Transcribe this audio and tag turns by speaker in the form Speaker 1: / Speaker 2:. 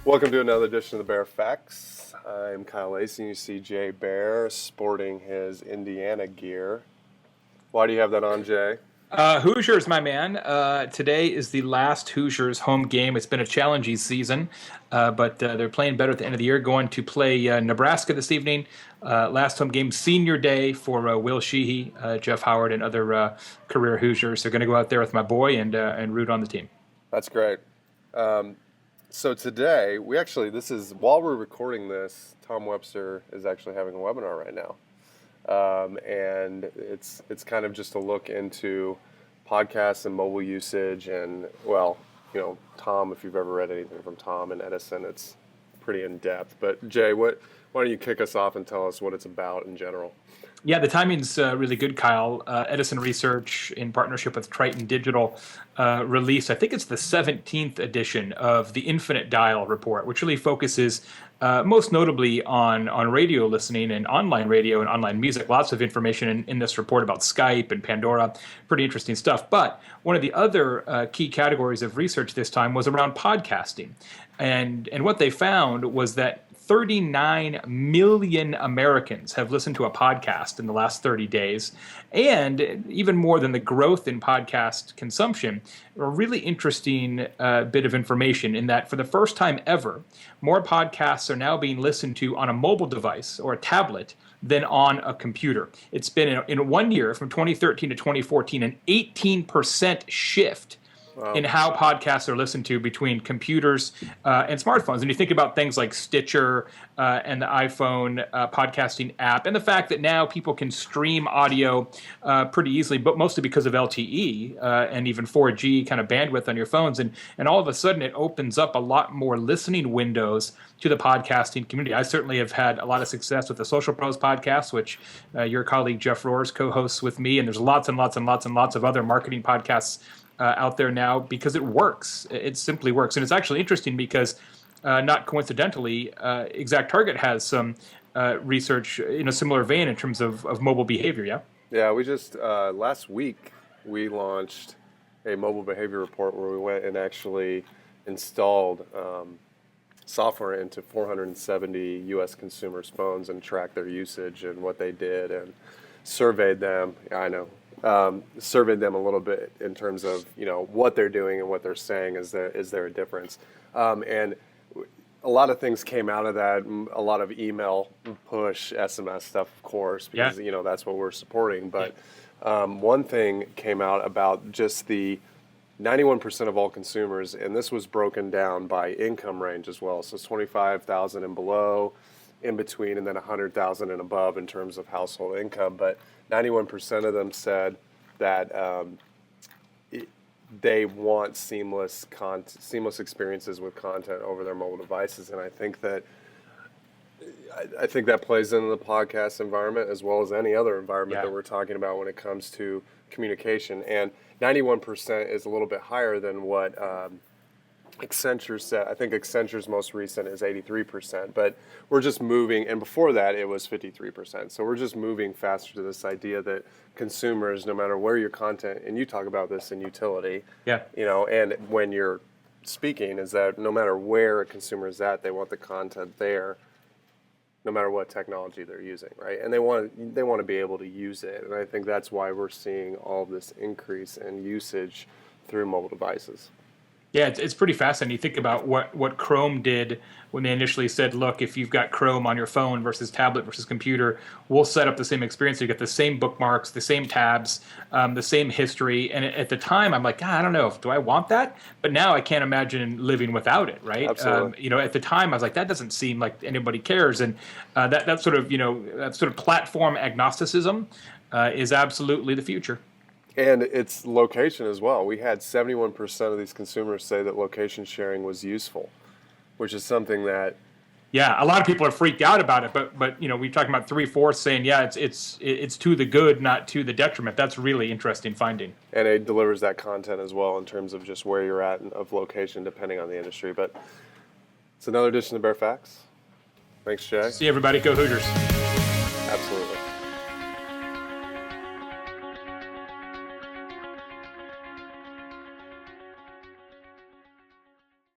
Speaker 1: Welcome to another edition of the Baer Facts. I'm Kyle Lacey, and you see Jay Baer sporting his Indiana gear. Why do you have that on, Jay?
Speaker 2: Hoosiers, my man. Today is the last Hoosiers home game. It's been a challenging season, but they're playing better at the end of the year. Going to play Nebraska this evening. Last home game, senior day for Will Sheehy, Jeff Howard, and other career Hoosiers. They're going to go out there with my boy and root on the team.
Speaker 1: That's great. So today, while we're recording this, Tom Webster is actually having a webinar right now. And it's kind of just a look into podcasts and mobile usage. And, well, Tom, if you've ever read anything from Tom and Edison, it's pretty in-depth. But, Jay, why don't you kick us off and tell us what it's about in general?
Speaker 2: Yeah, the timing's really good, Kyle. Edison Research, in partnership with Triton Digital, released, I think it's the 17th edition of the Infinite Dial report, which really focuses most notably on radio listening and online radio and online music. Lots of information in this report about Skype and Pandora. Pretty interesting stuff. But one of the other key categories of research this time was around podcasting. And what they found was that 39 million Americans have listened to a podcast in the last 30 days. And even more than the growth in podcast consumption, a really interesting bit of information in that for the first time ever, more podcasts are now being listened to on a mobile device or a tablet than on a computer. It's been in 1 year, from 2013 to 2014, an 18% shift. Wow. In how podcasts are listened to between computers and smartphones. And you think about things like Stitcher and the iPhone podcasting app, and the fact that now people can stream audio pretty easily, but mostly because of LTE and even 4G kind of bandwidth on your phones. And all of a sudden, it opens up a lot more listening windows to the podcasting community. I certainly have had a lot of success with the Social Pros podcast, which your colleague Jeff Roars co-hosts with me, and there's lots and lots and lots and lots of other marketing podcasts out there now because it works. It simply works. And it's actually interesting because, not coincidentally, ExactTarget has some research in a similar vein in terms of mobile behavior, yeah?
Speaker 1: Yeah, we just, last week, we launched a mobile behavior report where we went and actually installed software into 470 U.S. consumers' phones and tracked their usage and what they did and surveyed them. Yeah, I know. Surveyed them a little bit in terms of what they're doing and what they're saying. Is there a difference? And a lot of things came out of that. A lot of email, push, SMS stuff, of course, because that's what we're supporting. But one thing came out about just the 91% of all consumers, and this was broken down by income range as well. So it's 25,000 and below, in between, and then 100,000 and above in terms of household income. But 91% of them said that they want seamless experiences with content over their mobile devices, and I think that plays into the podcast environment as well as any other environment that we're talking about when it comes to communication. And 91% is a little bit higher than what Accenture said. I think Accenture's most recent is 83%, but we're just moving, and before that it was 53%. So we're just moving faster to this idea that consumers, no matter where your content, and you talk about this in utility, and when you're speaking, is that no matter where a consumer is at, they want the content there, no matter what technology they're using, right? And they want to be able to use it, and I think that's why we're seeing all this increase in usage through mobile devices.
Speaker 2: Yeah, it's pretty fascinating. You think about what Chrome did when they initially said, look, if you've got Chrome on your phone versus tablet versus computer, we'll set up the same experience. You get the same bookmarks, the same tabs, the same history. And at the time, I'm like, God, I don't know, do I want that? But now I can't imagine living without it, right?
Speaker 1: Absolutely.
Speaker 2: At the time, I was like, that doesn't seem like anybody cares. And that sort of platform agnosticism is absolutely the future.
Speaker 1: And it's location as well. We had 71% of these consumers say that location sharing was useful, which is something that...
Speaker 2: Yeah, a lot of people are freaked out about it, but we're talking about 3/4 saying, it's to the good, not to the detriment. That's really interesting finding.
Speaker 1: And it delivers that content as well in terms of just where you're at of location, depending on the industry. But it's another edition of Baer Facts. Thanks, Jay.
Speaker 2: See you, everybody. Go Hoosiers.